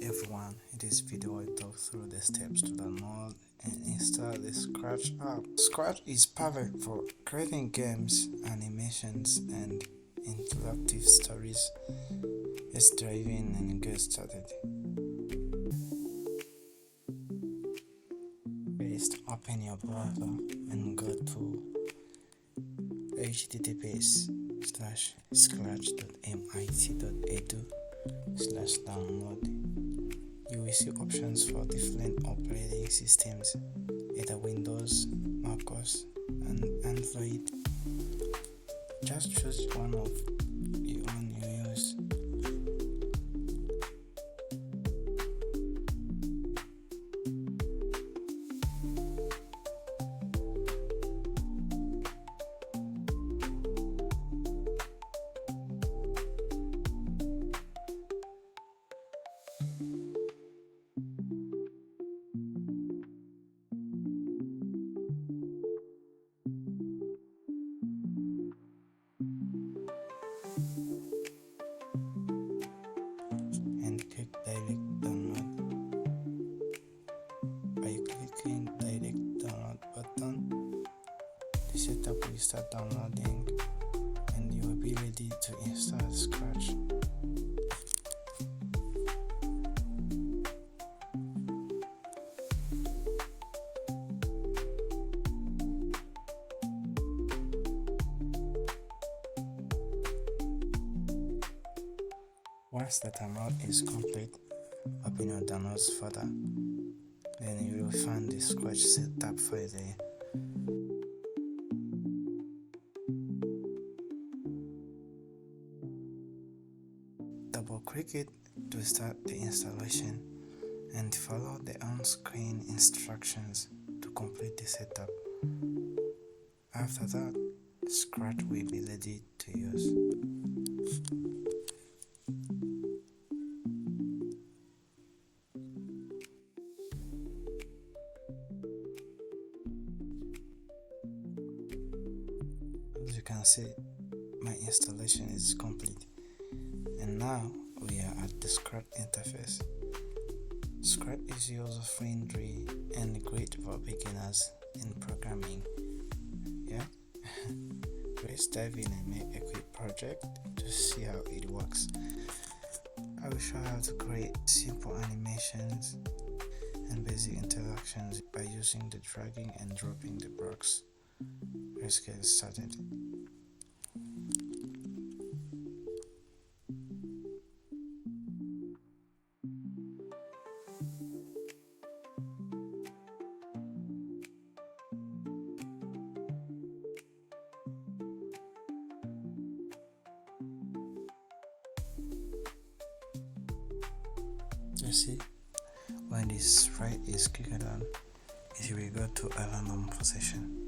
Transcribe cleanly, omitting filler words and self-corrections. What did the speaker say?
everyone, in this video I talk through the steps to download and install the Scratch app. Scratch is perfect for creating games, animations and interactive stories. Let's dive in and get started. First, open your browser and go to https://scratch.mit.edu/download. You will see options for different operating systems, either Windows, MacOS, and Android. Just choose one of the one you use. And click direct download. By clicking direct download button, the setup will start downloading and you will be ready to install Scratch. Once the download is complete, open your downloads folder. Then you will find the Scratch setup file there. Double click it to start the installation and follow the on-screen instructions to complete the setup. After that, Scratch will be ready to use. As you can see, my installation is complete, and now we are at the Scratch interface. Scratch is user-friendly and great for beginners in programming. Yeah? Let's dive in and make a quick project to see how it works. I will show how to create simple animations and basic interactions by using the dragging and dropping the blocks. Let's get started. You see, when this sprite is clicked on, it will go to a random position.